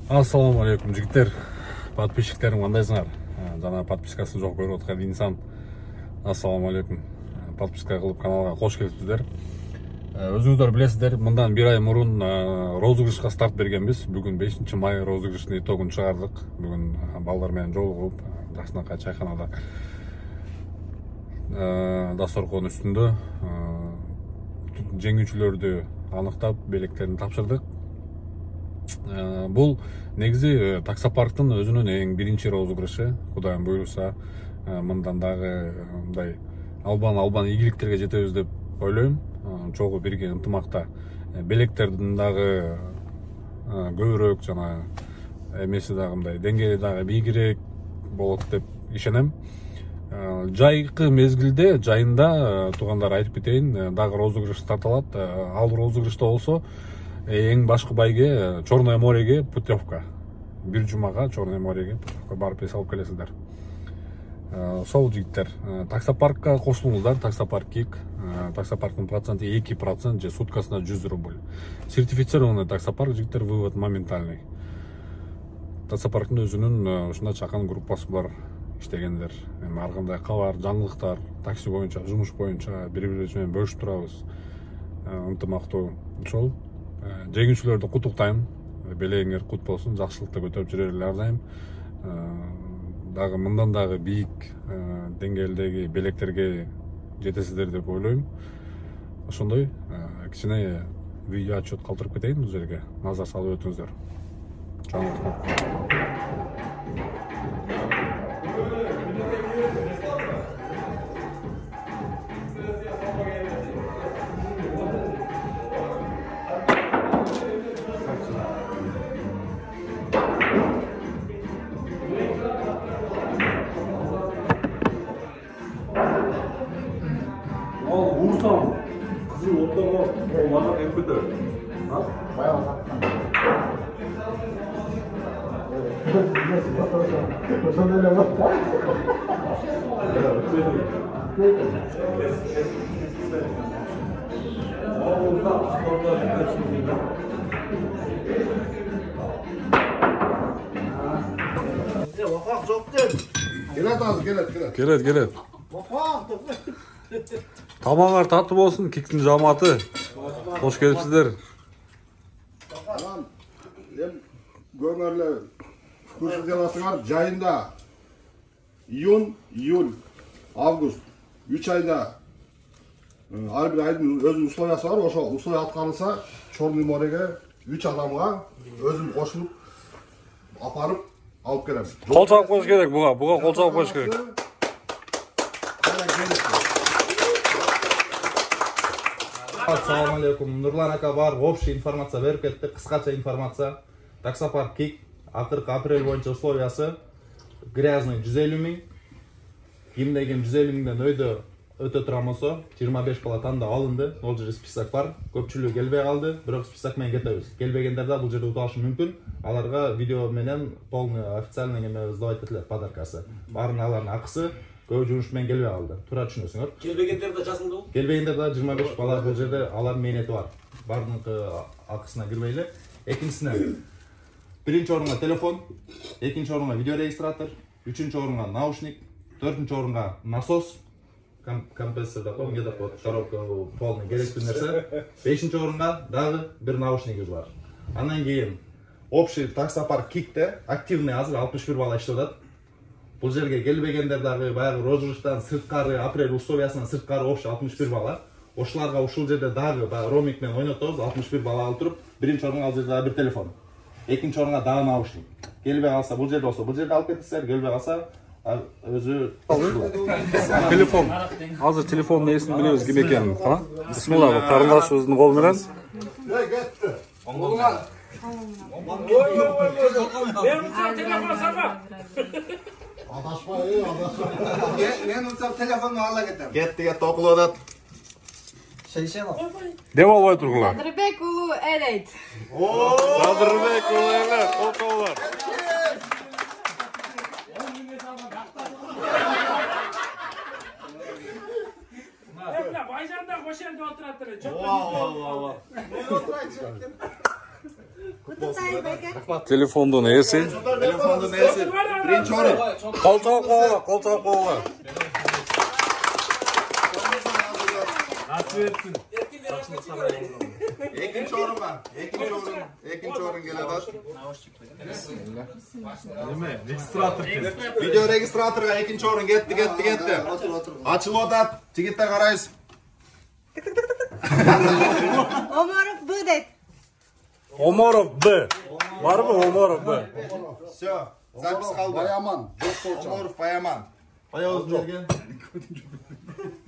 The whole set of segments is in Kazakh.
Ассаламу алейкум жигиттер, подписчиктерим кандайсыңар? Жана подпискасы жок көрүп аткан инсан. Ассаламу алейкум. Подписка кылып каналга кош келипсиздер. Өзүңүздөр билесиздер, мындан бир ай мурун розыгрышка старт бергенбиз. Бүгүн 5 май розыгрыштын итогун чыгардык. Бүгүн балдар менен жолугуп, жакшынакай чайканада дасторкон үстүндө жеңүүчүлөрдү аныктап, белектерин тапшырдык. Бул негизи таксопарктын өзүнүн эң биринчи розыгрышы. Кудайым буйруса, мындан дагы мындай албан ийгиликтерге жетебиз деп ойлойм. Чогуу бирге ынтымакта белектердин дагы көбүрөөк жана эмеси дагы мындай деңгээли дагы бийигирээк болот деп ишенем. Жайкы мезгилде жайында туугандар айтып кетейин, дагы розыгрыш тарталат. Ал розыгрышта болсо эң башкы байге Черное мореге путевка. Бир жумага Черное мореге путевка барып эс алып келесиздер. Сол жигиттер, таксопаркка кошулуңуздар. Таксопарк Кик. Таксопарктын проценти 2% же суткасына 100 рубль. Сертифицированный таксопарк жигиттер, вывод моментальный. Таксопарктын өзүнүн ушундай чакан группасы бар, иштегендер. Ар кандай кабар, жаңылыктар, такси боюнча, жумуш боюнча бири-бирибиз менен бөлүшүп турабыз. Ынтымактуу. Ошол жеңүүчүлөрдү куттуктайм. Белегиңер кут болсун, жакшылыкты көтөрүп жүрөлү ар дайым. Дагы мындан дагы бийик деңгээлдеги белектерге жетесиздер деп ойлойм. Ошондой кичине видео отчет калтырып кетейин, бул жерге назар салып өтүңүздөр. Ursam, kızın otlama, olmadan empede. Ha? Bayağı saksan. Başa böyle bak. Vafak çok değil. Gelet az, gelet. Келет. Vafak. Тамаңар татып болсун, Киктин жамааты. Кош келипсиздер. Lan, gömerle kursu jalasыңар жайында. Iyun, iyul, avgust. 3 ayda ар бир айдын өзүнүн условиясы бар. Ошо условия аткарылса, Черный мореге 3 адамга өзүм кошулуп апарып алып келем. Кол чалып коюш керек, буга кол чалып коюш керек. Ассаламу алейкум. Нурлан ака бар, общий информация берип кетти, кыскача информация. Таксопарк Кик, акыркы апрель боюнча условиясы грязный 150 миң, кийимдеген 150 миңден өйдө өтө турган болсо 25 бала тандап алынды. Ол жерде список бар. Көпчүлүгү келбей калды, бирок список менен кетебиз. Келбегендер да бул жерде уталышы мүмкүн. Аларга видео менен полный официальный эме сдавать этилет, подаркасы. Баарын алардын акысы көбү жумуш менен келбей калды. Туура түшүнөсүңөр. Келбегендер да жазылды. Келбегендер да 25 бала бул жерде алардын мээнети бар. Бардыңкы акысына кирбейли. Экинчисинен биринчи орунга телефон, экинчи орунга видео регистратор, үчүнчү орунга наушник, төртүнчү орунга насос, компрессор деп коет, деп коет, коробка полный керектүү нерсе. Бешинчи орунга дагы бир наушнигибиз бар. Андан кийин общий таксопарк Кикте активный азыр 61 бала иштеп атат. Бул жерге келбегендер дагы баягы розыгрыштан сырткары, апрель условиясынан сырткары общий 61 бала. Ошоларга ушул жерде дагы роуминг менен ойнотобуз, 61 бала алып туруп, биринчи орунга ал жерде бир телефон. Экинчи орунга дагы наушник. Келбей калса бул жерде болсо, бул жерде алып кетесиздер, келбей калса өзү Телефон. Азыр телефондун ээсин билебиз ким экенин. Бисмилла, карындашыбыздын колу менен. Кетти. Telefon sarma. Adaşma, Men ursam telefonunu ala ketem. кетти окулуп атат. Деп албай тургула. Садырбек уулу Элейт. Садырбек уулу Элейт, колколор. Baycan'da hoş geldin oturatırın. Çok Wow. Telefondun esi. Telefonun nesi? Birinci orun. Koltuğa kovala. Ekinci orun var. Ekinci orun geledi. Video registratorga ekinci orun getdi. Açıl odat. Jigitler qaraysiz. Omarov B det. Omorov B. Var mı Omorov B? Все. Запись қалды. Bayaman. Omorov Bayaman. Баяғыз берген.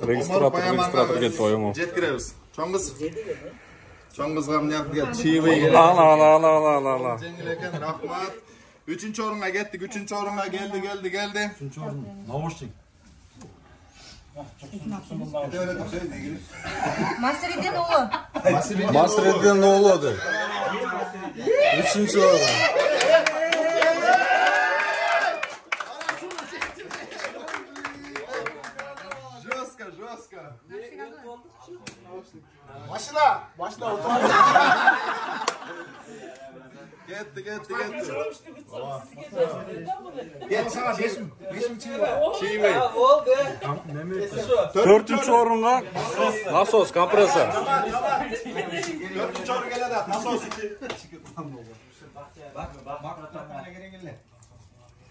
Регистратор кетті ойымы. Жеткіреміз. Чоңғызға мына жаққа чиевей келеді. Ала. Жеңіл екен, рахмат. Üçüncü orunga gittik. Üçüncü orunga geldi. Masridin oğlu. Masred'den ne oldu? Üçüncü orada. Жестко. Başla. Gitti. Get sana 5 Çiğmeyi. Dördüncü orunga nasos, kompresör. Dördüncü orun geledi. Nasos.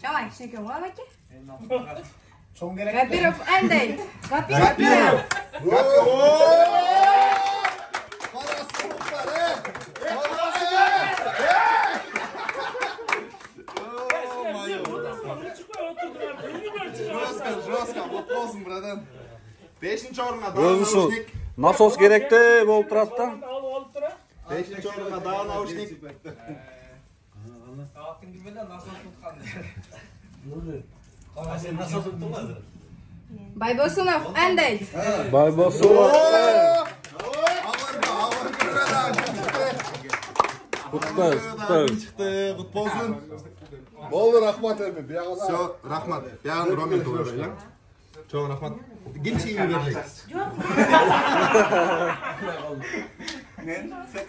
Давай, şeker var ki. Gapirov Andey. Gapirov. Жестко. Вот болсын, братан. Beşinci orunga daha Өзүсү наушник. насос керекте болуп турат да. Beşinci orunga daha naушник. Baybosunov Andey. Байбосулов. Çıktı. Kut bolsun. Болды рахмат эми. Бияга Все, рахмат. Яғын Ромин толар, ya. Çok rahmat. Git çiğmi verecek.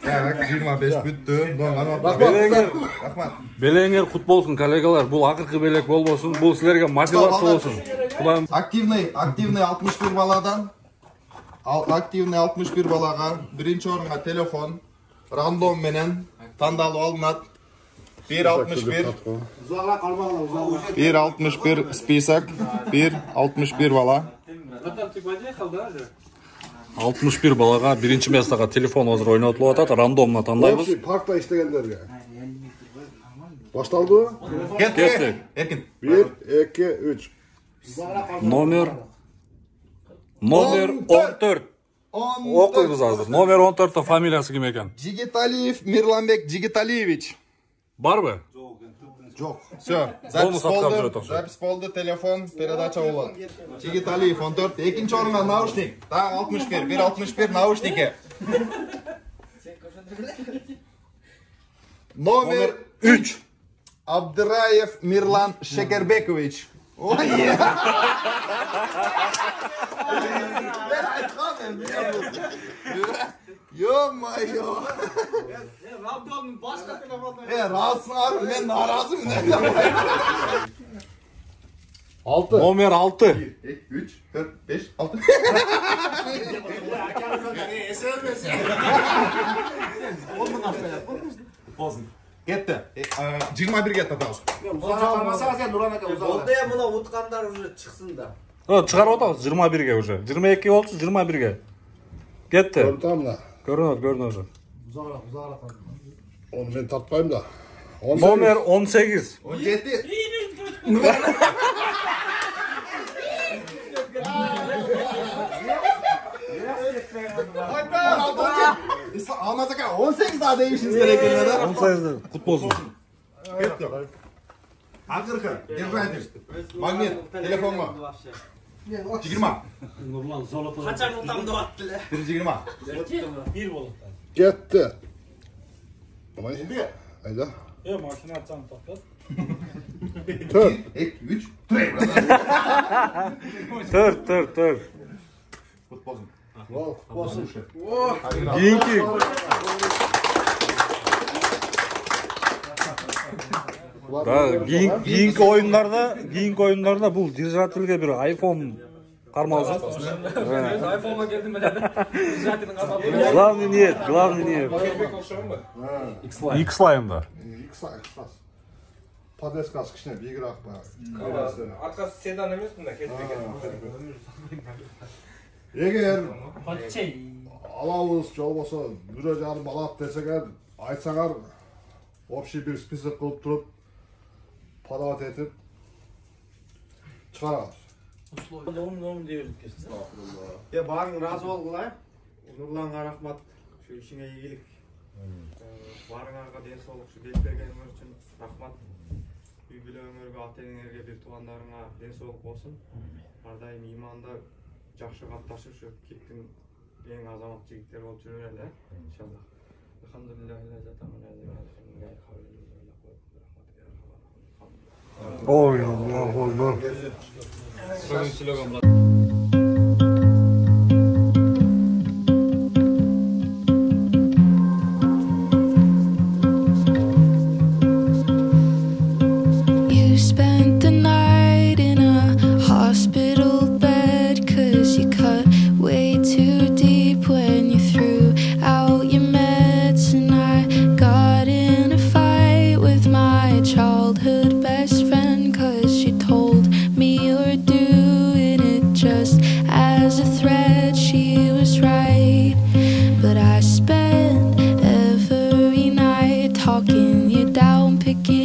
Evet, 25 büttü. Rahmat. Белеңер кут болсун, коллегалар. Бул акыркы белек болбосун. Бул силерге мотивация болсун. Кудайым. Активный 61 баладан. Активный 61 балага. Birinci orunga telefon. Random menen. Tandalып alınat. 1.61. 1.61 spisak. 1.61 bala. 61 балага биринчи местага телефон азыр ойнотулуп атат. Рандомно тандайбыз. Паркта иштегендерге. Башталды? Кеттик. Эркин. 1, 2, 3. Номер 14. Окуйбуз азыр. Номер 14 фамилиясы ким экен? Жигиталиев Мирланбек Жигиталиевич. Барбы? Жоқ. Все, запись болду, телефон, передача болот. Жигиталиев 14, экинчи орунга наушник. Дагы 61, 1.61 наушники. Номер 3. Абдыраев Мирлан Шекербекович. Ой, Ё-моё. Rahatsın abi, ben narazıyım. 6. Номер 6. 3, 4, 5, 6. Кетті. 21 кетті атауыз. Oldu ya buna utkanlar уже çıksın da. Чыгарып атабыз 21ге уже. 22 болчу, 21ге. Кетти. Көрдім. Көрүнөт. Onu ben tatmayayım da. Номер 18. 17. Almaz aka 18 daha değişiniz gerekiyor da. 18. Kut bolsun. Ketті. Akırkı, держатель. Magnet, telefon mu? 20. Kaçan utamda attı. 120. Gitti. Hayda. Makine açan toplat. Tör. 2, 3. 4. Futbolsun. Kийинки Keyinki oyunlarda bu держателге bir iPhone кармалып iPhone'a geldim ben. Держателин кармалып. Главный нет. X-Line'da. X-Class. Подвескасы кішкене бигірек па. Arkası sedan емес bunda ketпеген. Егер алауыз жол болса, 1,5 алат десеңер, айтсаңар, общий bir список қылып тұрып, подавать етіп, шығарамыз. Doğum diyoruz kesin. Ya barın razı oldular. Nurlan'a rahmat. Şu işine iyilik. Barınarga densoğluk şu bek bergenler için rahmat. Үй-бүлөңөргө, ата-энеңерге, бир туугандарыңа денсаулык болсун. Ар дайым иманда жакшы катташып, şu киптин эң азамат жигиттер болуп жүрөлөр, иншаллах. Ой, Аллах. You spent the night in a hospital bed 'cause you cut way too deep when you threw out your meds, and I got in a fight with my childhood best friend 'cause she told me you were doing it just as a threat. She was right, but I spent every night talking you down, picking